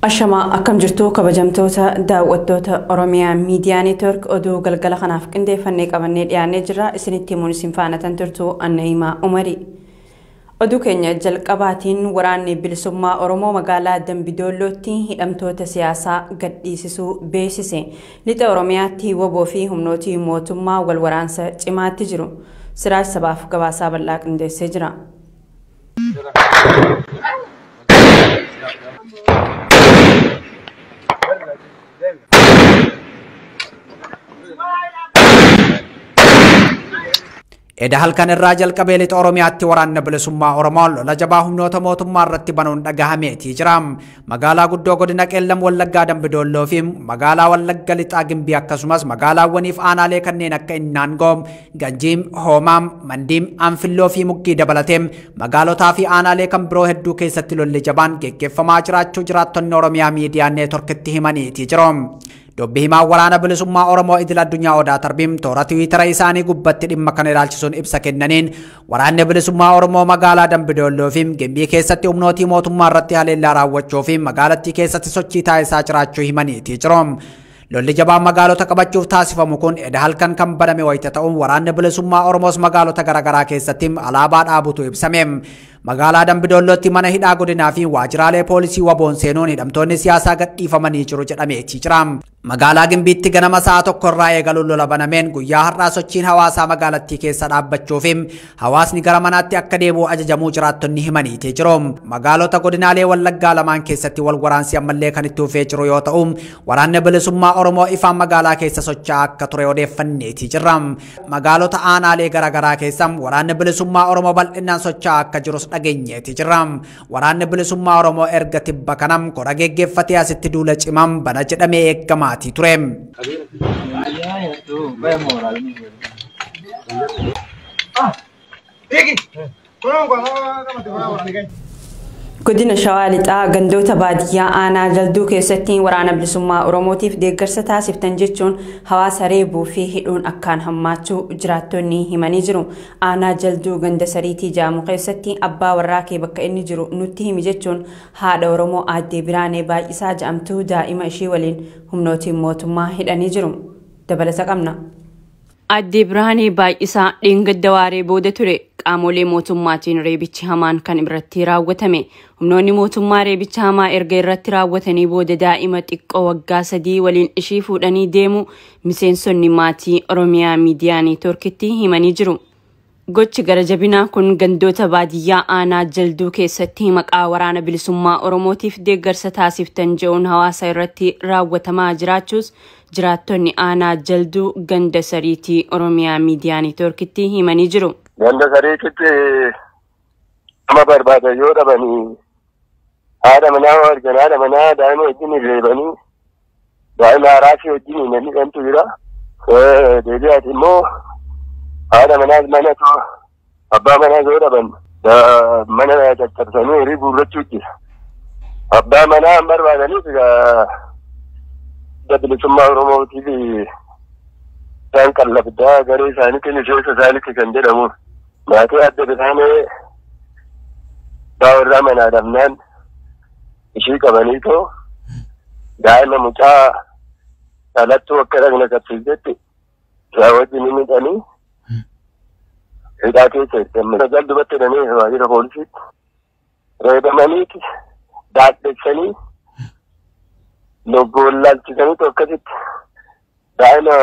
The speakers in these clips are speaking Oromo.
Ashama akkam jirtu kabajamtoota daawwattoota Oromiyaa Miidiyaa Neetwork oduu galgala kanaaf qindeeffannee qabannee dhiyaannee jirra. Isinitti himuun isin faana tan turtu Annahimaa Umari. Oduu keenya jalqabaatiin waraanni bilisummaa Oromoo magaalaa Dambidollootti hidhamtoota siyaasaa gadhiisisuu beeksise. Lixa Oromiyaatti woboo fi humnooti mootummaa wal waraansa cimaatti jiru. Siraaj sabaaf gabaasaa bal'aa qindeessee jira. Eda halkan irraa jalqabee lixa Oromiyaatti waraanni bilisummaa Oromoo lola jabaa humnoota mootummaa irratti banuun dhagahameetii jira. Magaalaa guddoo godina Qeellam Wallaggaa Dambidolloo fi magaalaa Wallagga lixaa Gimbii akkasumas magaalaawwaniif aanaalee kanneen akka Innaangoo, Ganjiim, Hoomaam, Mandiim, Anfilloo fi Muggii dabalatee magaalotaa fi aanaalee kan biroo hedduu keessatti lolli jabaan geggeeffamaa jiraachuu jiraattonni Oromiyaa Miidiyaa Neetworkitti himaniitii jiru. Dubbi himaa waraana bilisummaa Oromoo idil addunyaa Odaa Tarbiim toora Tiwiitara isaanii gubbatti dhimma kana ilaalchisuun ibsa kennaniin waraanni bilisummaa Oromoo magaalaa Dambidolloo fi Gimbii keessatti humnootii mootummaa irratti haleellaa raawwachuu fi magaalattii keessatti sochii taasisaa jiraachuu himaniitii jiru. Lolli jabaan magaalota qabachuuf taasifamu kun eda halkan kan baname wayita ta'uun waraanni bilisummaa Oromoos magaalota garaagaraa keessatti alaabaa dhaabutu ibsame. Magaalaa Dambidollootti mana hidhaa godinaa fi waajjiraalee poolisii waboon seenuun hidhamtoonni siyaasaa gadhiifamanii jiru jedhameetii jira. Magaalaa Gimbiitti ganama sa'a tokko irraa eegaluun lola banameen guyyaa har'aa sochiin hawaasaa magaalattii keessa dhaabbachuu fi hawaasni gara manaatti akka deebi'u ajajamuu jiraattonni himaniitii jiru. Magaalota godinaalee Wallaggaa lamaan keessatti wal waraansi ammallee kan itti fufee jiru yoo ta'u, waraanni bilisummaa Oromoo ifaan magaalaa keessa socho'aa akka ture odeeffanneetii jirra. Magaalota aanaalee garaagaraa keessa waraanni bilisummaa Oromoo bal'inaan socho'aa akka jirus dhageenyeetii jirra. Waraanni bilisummaa Oromoo erga tibba kanam qora geggeeffatee asitti duula cimaan bana jedhamee eegama. Godina Shawaa Lixaa gandoota baadiyyaa aanaa jalduu keessatti waraana bilisummaa Oromootiif deeggarsa taasiftan jechuun hawaasa reebuu fi hidhuun akkaan hammaachuu jiraattonni himanii jiru. Aanaa jalduu ganda sariitii jaamu keessatti abbaa warraa kee bakka inni jiru nutti himi jechuun haadha Oromoo Aaddee Biraanee Baay'isaa jedhamtu daa'ima ishii waliin humnootiin mootummaa hidhanii jiru. Dabalata qabna. Aaddee Biraanee Baay'isaa dheengadda waaree booda ture. Qaamolee mootummaatiin reebichi hamaan kan irratti raawwatame. Humnoonni mootummaa reebicha hamaa erga irratti raawwatanii booda daa'ima xiqqoo waggaa 3 waliin ishii fuudhanii deemu miseensonni maatii Oromiyaa Miidiyaa Neetworkitti himanii jiru. Gochi gara jabinaa kun gandoota baadiyyaa aanaa jalduu keessatti maqaa waraana bilisummaa Oromootiif deeggarsa taasiftan jechuun hawaasa irratti raawwatamaa jiraachuus jiraattonni aanaa jalduu ganda sariitii Oromiyaa Miidiyaa Neetworkitti himanii jiru. Ganda sariititti nama barbaadan yoo dhabanii haadha manaa argan haadha manaa daa'ima wajjin reebanii daa'ima haraasii wajjin namni dhantu jira. Deebi'aati immoo haadha manaas manatu abbaa manaas yoo dhaban mana caccabsanii horii guurrachuu jira. Abbaa manaa hin barbaadaniif bilisummaa Oromootiif isaan qallabdaa garee isaaniitti miseensa isaaniitti kan jedhamu. Maatii Aaddee Biraanee warraa manaa dhabnaan ishii qabaniitoo daa'ima mucaa dhalattuu akka dhagna qabsiisetti isaa wajjin hidhanii hidhaa keessa hir'amne. Jaldubatti hidhanii waajjira poolisiitti reebamaniiti daadhessanii loggoon laalchisaniitu akkasitti daa'ima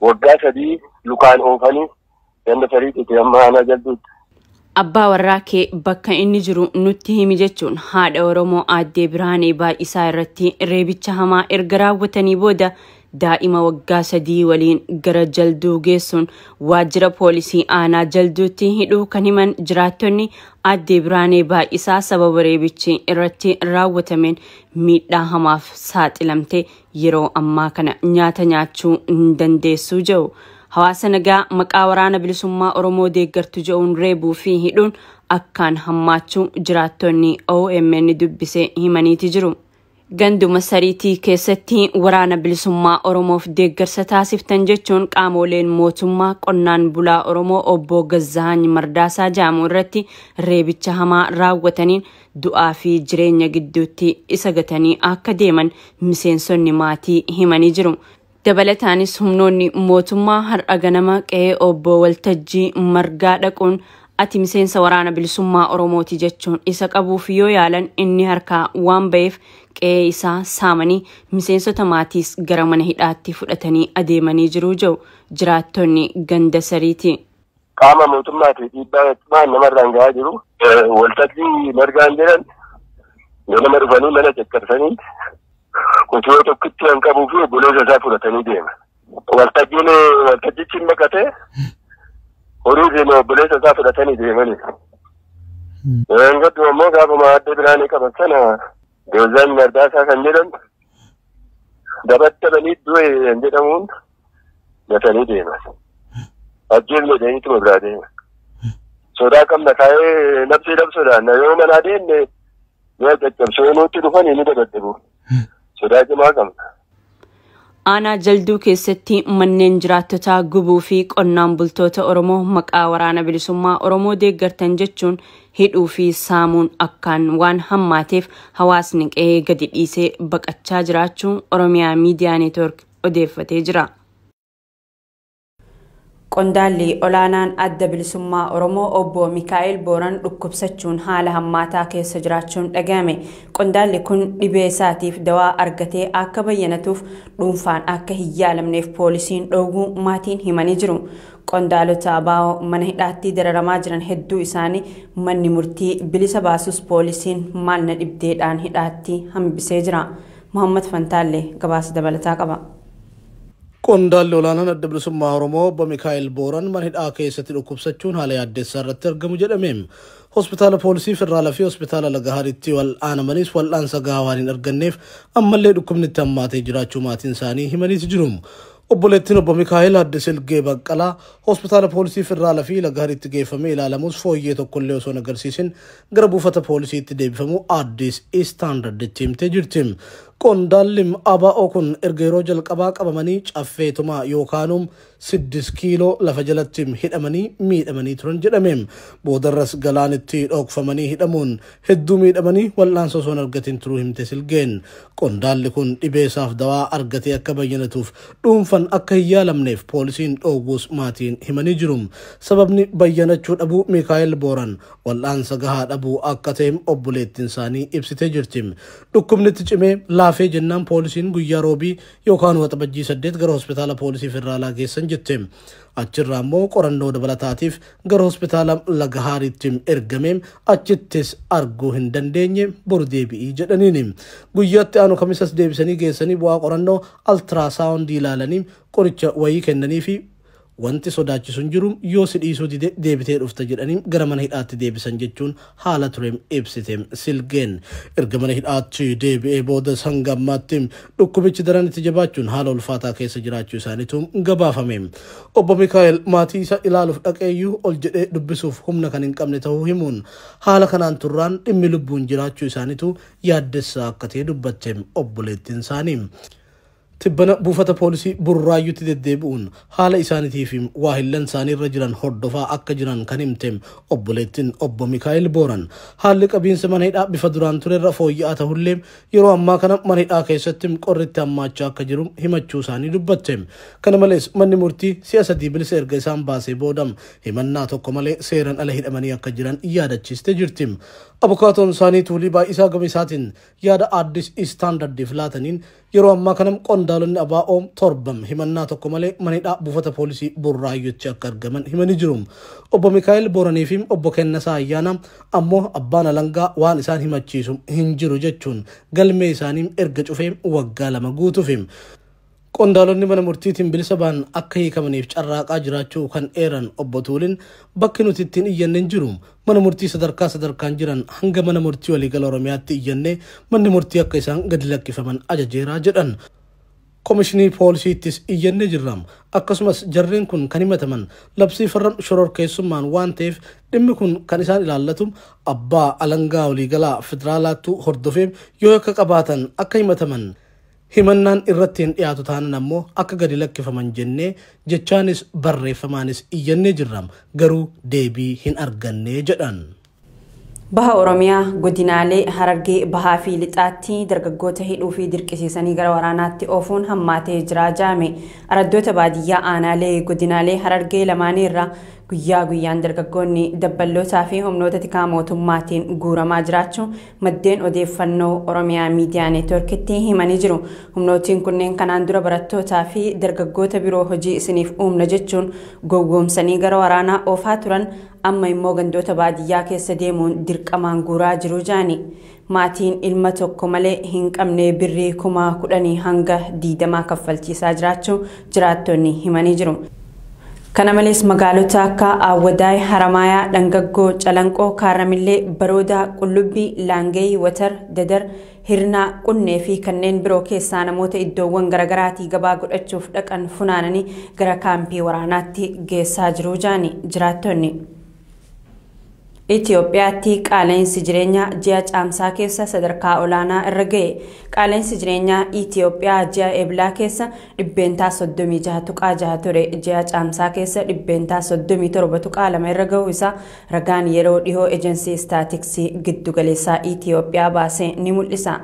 waggaa 3 lukaan oofanii ganda sariititti amma aanaa jalduutti. Abbaa warraa kee bakka inni jiru nutti himi jechuun haadha Oromoo Aaddee Biraanee Baay'isaa irratti reebicha hamaa erga raawwatanii booda daa'ima waggaa 3 waliin gara jalduu geessuun waajjira poolisii aanaa jalduutti hidhuu kan himan jiraattonni Aaddee Biraanee Baay'isaa sababa reebichi irratti raawwatameen miidhaa hamaaf saaxilamte yeroo ammaa kana nyaata nyaachuu hin dandeessu jedhu. Hawaasa nagaa maqaa waraana bilisummaa Oromoo deeggartu jechuun reebuu fi hidhuun akkaan hammaachuu jiraattonni OMN dubbisee himaniiti jiru. Ganduma sariitii keessatti waraana bilisummaa Oromoof deeggarsa taasiftan jechuun qaamoleen mootummaa qonnaan bulaa Oromoo obbo Gazzaany Mardaasaa jedhamu irratti reebicha hamaa raawwataniin du'aa fi jireenya gidduutti isa gatanii akka deeman miseensonni maatii himanii jiru. Dabalataanis humnoonni mootummaa har'a ganama qe'ee obbo Waltajjii Margaa dhaquun ati miseensa waraana bilisummaa Oromooti jechuun isa qabuuf yoo yaalan inni harkaa waan ba'eef qe'ee isaa saamanii miseensota maatiis gara mana hidhaatti fudhatanii adeemanii jiru jedhu jiraattonni ganda sariiti. Qaama mootummaati dhiibbaa namarraan gahaa jiru. Waltajjii Margaan jedhan nama dhufanii mana caccabsanii kutuu tokkitti kan qabuu fi obboleessa isaa fudhatanii deema. Waltajjichi makatee horii fi obboleessa isaa fudhatanii deemanii. Gaddu ammoo gaafuma adda biraanii qaban sana Gazzaany Mardaasaa kan jedhamu dabattabanii du'e kan jedhamuun gatanii deeman. Ajjeef jedhaniituma biraa deeman. Sodaa qabna kaa'ee labsii labsuudhaan yoo manaa deemne yoo caccabsoo nutti dhufanii ni dabaddabu. Sodaa cimaa qabna. Aanaa Jalduu keessatti manneen jiraattotaa gubuu fi qonnaan bultoota Oromoo maqaa waraana bilisummaa Oromoo deeggartan jechuun hidhuu fi saamuun akkaan waan hammaateef hawaasni qe'ee gadi dhiisee baqachaa jiraachuu Oromiyaa Miidiyaa Neetwoork odeeffatee jira. Qondaalli olaanaan adda bilisummaa Oromoo obbo Mikaa'el Booran dhukkubsachuun haala hammaataa keessa jiraachuun dhagahame. Qondaalli kun dhibee isaatiif dawaa argatee akka bayyanatuuf dhuunfaan akka hin yaalamneef poolisiin dhoowwuu maatiin himanii jiru. Qondaalota ABO mana hidhaatti dararamaa jiran hedduu isaanii manni murtii bilisa baasus poolisiin maalna dhibdeedhaan hidhaatti hambisee jira. Muhammad Fantaalee gabaasa dabalataa qaba. Qondaalli olaanaan adda bilisummaa Oromoo obbo Mikaa'el Booran mana hidhaa keessatti dhukkubsachuun haala yaaddeessaa irratti argamu jedhame. Hospitaala poolisii Federaalaa fi hospitaala Lagahaaritti wal'aanamanis wal'aansa gahaa waan hin arganneef ammallee dhukkubnitti hammaatee jiraachuu maatiin isaanii himaniiti jiru. Obboleettiin obbo Mikaa'el Adde Silgee Baqqalaa hospitaala poolisii Federaalaa fi Lagahaaritti geeffamee ilaalamus fooyyee tokkollee osoo hin agarsiisin gara buufata poolisiitti deebifamu Addis Istaandarditti himtee jirti. Qondaalli ABO kun erga yeroo jalqabaa qabamanii caffeetuma yookaanum 6 kiiloo lafa jalatti hidhamanii miidhamanii turan jedhame. Boodarras galaanitti dhokfamanii hidhamuun hedduu miidhamanii wal'aansa osoo hin argatin turuu himte Silgeen. Qondaalli kun dhibee isaaf dawaa argatee akka bayyanatuuf dhuunfaan akka hin yaalamneef poolisiin dhoowwuus maatiin himanii jiru. Sababni bayyanachuu dhabuu Mikaa'el Booran wal'aansa gahaa dhabuu akka ta'e obboleettiin isaanii ibsitee jirti. Dhukkubnitti cimee laafee jennaan poolisiin guyyaa roobii yookaan waxabajjii 8 gara hospitaala poolisii Federaalaa geessan jette. Achirraa immoo qorannoo dabalataatiif gara hospitaala Lagahaaritti ergame achittis arguu hin dandeenye boru deebi'ii jedhaniini. Guyyaatti aanu kamisas deebisanii geessanii bu'aa qorannoo altiraasaawundii ilaalanii qoricha wayii kennanii fi wanti sodaachisuun jiru yoo si dhiisuu deebitee dhufta jedhanii gara mana hidhaatti deebisan jechuun haala ture ibsite Silgeen. Erga mana hidhaatti deebi'ee booda sangammaatti dhukkubichi daran itti jabaachuun haala ulfaataa keessa jiraachuu isaaniitu gabaafame. Obbo Mikaa'el maatii isa ilaaluuf dhaqeeyyuu ol jedhee dubbisuuf humna kan hin qabne ta'uu himuun haala kanaan turraan dhimmi lubbuun jiraachuu isaaniitu yaaddessaa akka ta'e dubbatte obboleettiin isaanii. Tibbana buufata poolisii Burraayyuutti deddeebi'uun haala isaaniitiif waahillan isaanii irra jiran hordofaa akka jiran kan himte obboleettiin obbo Mikaa'el Booran haalli qabiinsa mana hidhaa bifa duraan ture irra fooyya'aa ta'ullee yeroo ammaa kana mana hidhaa keessatti qorritti hammaachaa akka jiru himachuu isaanii dubbatte. Kana malees manni murtii si'a 3 bilisa erga isaan baasee booda himannaa tokko malee seeraan ala hidhamanii akka jiran yaadachiiste jirti. Abukaatoon isaanii Tuulii Baay'isaa Gamisaatiin yaada Addis Istaandardiif laataniin yeroo ammaa kana qondaalonni ABO 7 himannaa tokko malee mana hidhaa buufata poolisii Burraayyuutti akka argaman himanii jiru. Obbo Mikaa'el Booranii fi obbo Kennasaa Ayyaanaa ammoo abbaan alangaa waan isaan himachiisu hin jiru jechuun galmee isaanii erga cufee waggaa 2 guutuuf. Qondaalonni mana murtiitiin bilisa ba'an akka hiikamaniif carraaqaa jiraachuu kan eeran obbo Tuuliin bakki nuti ittiin iyyanne hin jiru. Mana murtii sadarkaan jiran hanga mana murtii waliigala Oromiyaatti iyyannee manni murtii akka isaan gadi lakkifaman ajajeeraa jedhan. Komishinii poolisiittis iyyannee jirram. Akkasumas jarreen kun kan himataman labsii farra shororkeessummaan waan ta'eef dhimmi kun kan isaan ilaallatu abbaa alangaa waliigalaa federaalaatu hordofeef yoo akka qabaatan akka himataman himannaan irratti hin dhiyaatu taanan ammoo akka gadi lakkifaman jennee jechaanis barreeffamaanis iyyannee jirram garuu deebii hin arganne jedhan. Baha Oromiyaa godinaalee Harargee bahaa fi lixaatti dargaggoota hidhuu fi dirqisiisanii gara waraanaatti oofuun hammaatee jira jaame. Araddoota baadiyyaa aanaalee godinaalee Harargee lamaanii irraa guyyaa guyyaan dargaggoonni dabballootaa fi humnoota tikaa mootummaatiin guuramaa jiraachuu maddeen odeeffannoo Oromiyaa Miidiyaa Neetworkitti himanii jiru. Humnootiin kunneen kanaan dura barattootaa fi dargaggoota biroo hojii isiniif uumna jechuun gowwoomsanii gara waraanaa oofaa turan amma immoo gandoota baadiyyaa keessa deemuun dirqamaan guuraa jiru jaani. Maatiin ilma tokko malee hin qabne birrii 10,000 hanga 20 kaffalchiisaa jiraachuu jiraattonni himanii jiru. Kana malees magaalota akka Awwadaay, Haramayaa, Dhangaggoo, Calanqoo, Kaaramillee, Baroodaa, Qullubbii, Laangee, Watar, Dadar, Hirnaa, Qunnee fi kanneen biroo keessaa namoota iddoowwan garaagaraatii gabaa godhachuuf dhaqan funaananii gara kaampii waraanaatti geessaa jiru jaani jiraattonni. Itoophiyaatti qaala'insi jireenyaa ji'a caamsaa keessa sadarkaa olaanaa irra ga'e. Qaala'insi jireenyaa Itoophiyaa ji'a eebilaa keessa 36.6 ture. Ji'a caamsaa keessa 37.2 irra ga'uu isaa ragaan yeroo dhihoo ejensi istaatiksii giddugaleessaa Itoophiyaa baase ni mul'isa.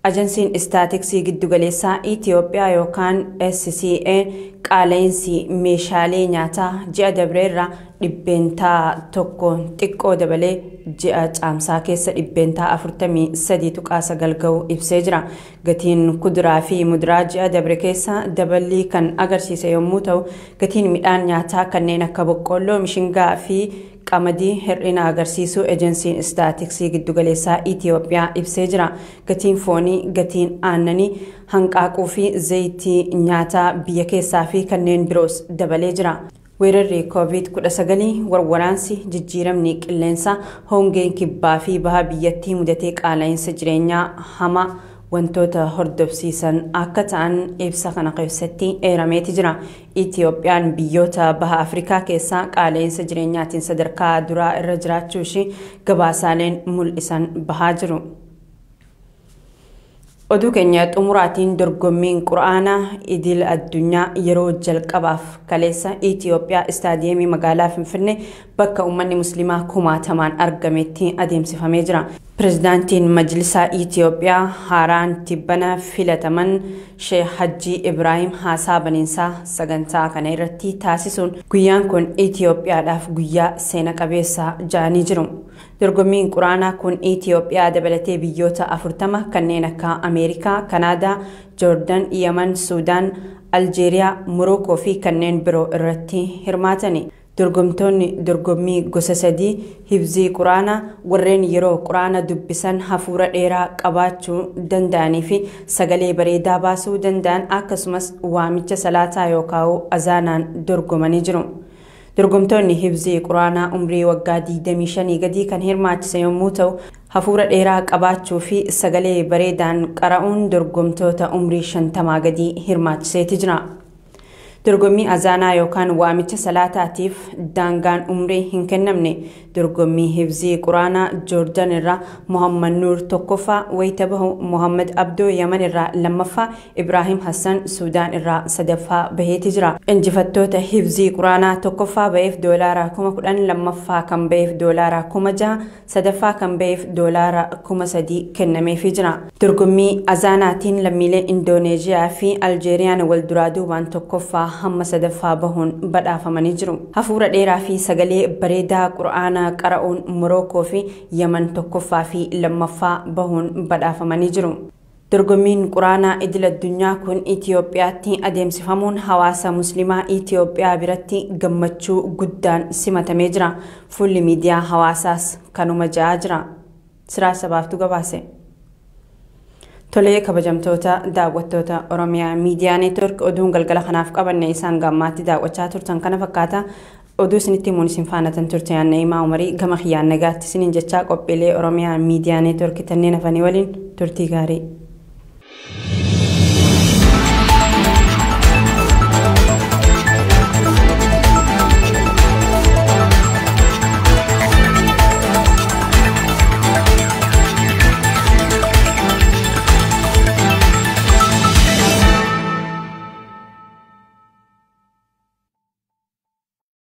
Ajensiin istaatiksii giddugaleessaa Itoophiyaa yookaan SCA qaala'insi meeshaalee nyaataa ji'a dabreerraa 100% xiqqoo dabalee ji'a caamsaa keessa 43.9 ga'uu ibsee jira. Gatiin kuduraa fi muduraa ji'a dabre keessa daballii kan agarsiise yommuu ta'u, gatiin midhaan nyaataa kanneen akka boqqolloo, mishingaa fi qamadii hir'ina agarsiisuu ejensiin istaatiksii giddugaleessaa Itoophiyaa ibsee jira. Gatiin foonii, gatiin aannanii, hanqaaquu fi zayitii nyaataa biyya keessaa fi kanneen biroos dabalee jira. Weerarri COVID-19 waraansi jijjiiramni qilleensaa hongeen kibbaa fi baha biyyattii mudatee qaala'insa jireenyaa hamaa wantoota hordofsiisan akka ta'an ibsa kana keessatti eerameeti jira. Itoophiyaan biyyoota baha Afrikaa keessaa qaala'insa jireenyaatiin sadarkaa duraa irra jiraachuu ishee gabaasaaleen mul'isan bahaa jiru. Oduu keenya xumuraatiin dorgommiin Qur'aanaa idil addunyaa yeroo jalqabaaf kaleessa Itoophiyaa istaadiyeemii magaalaa Finfinnee bakka uummanni musliimaa kumaatamaan argametti adeemsifamee jira. Pirezidaantiin Majlisaa Itoophiyaa haaraan tibbana filataman Sheekh Hajji Ibrahim haasaa baniinsaa sagantaa kana irratti taasisuun guyyaan kun Itoophiyaadhaaf guyyaa seena qabeessa jedhanii jiru. Dorgommiin Qur'aanaa kun Itoophiyaa dabalatee biyyoota 40 kanneen akka Ameerikaa, Kanaadaa, Joordan, Yemen, Suudaan, Aljeeriyaa, Morookoo fi kanneen biroo irratti hirmaatani. Dorgomtoonni dorgommii gosa sadii hifzii Qur'aanaa warreen yeroo Qur'aana dubbisan hafuura dheeraa qabaachuu danda'anii fi sagalee bareedaa baasuu danda'an akkasumas waamicha salaataa yookaan azaanaan dorgomanii jiru. Dorgomtoonni hifzii Qur'aanaa umrii waggaa 25 gadii kan hirmaachise yommuu ta'u, hafuura dheeraa qabaachuu fi sagalee bareedaan qara'uun dorgomtoota umrii 50 gadii hirmaachiseeti jira. Dorgommii azaanaa yookaan waamicha salaataatiif daangaan umrii hin kennamne. Dorgommii hifzii Qur'aanaa Joordan irraa Muhammad Nuur tokkoffaa wayita bahu, Muhammad Abdoo Yemen irraa lammaffaa, Ibrahim Hassan Suudaan irraa sadaffaa baheeti jira. Injifattoota hifzii Qur'aanaa tokkoffaa baheef $10,000, lammaffaa kan baheef $6,000, sadaffaa kan baheef $3,000 kennameefii jira. Dorgommii azaanaatiin lammiilee Indooneeziyaa fi Aljeeriyaan wal duraa duubaan tokkoffaa hamma sadaffaa bahuun badhaafamanii jiru. Hafuura dheeraa fi sagalee bareedaa Qur'aanaa qara'uun Morookoo fi Yemen tokkoffaa fi lammaffaa bahuun badhaafamanii jiru. Dorgommiin Qur'aanaa idil addunyaa kun Itoophiyaatti adeemsifamuun hawaasa musliimaa Itoophiyaa biratti gammachuu guddaan simatamee jira. Fuulli miidiyaa hawaasaas kanuma ja'aa jira. Siraa sabaaftu gabaase. Tolee kabajamtoota daawwattoota Oromiyaa Miidiyaa Neetwork oduun galgala kanaaf qabanne isaan gammaatti daawwachaa turtan kana fakkaata. Oduu isinitti himuun isin faanatan turte yaanna himaa umarii gama kiyyaan nagaatti isiniin jechaa qophiilee Oromiyaa Miidiyaa Neetwork tanneen hafanii waliin turtii gaarii.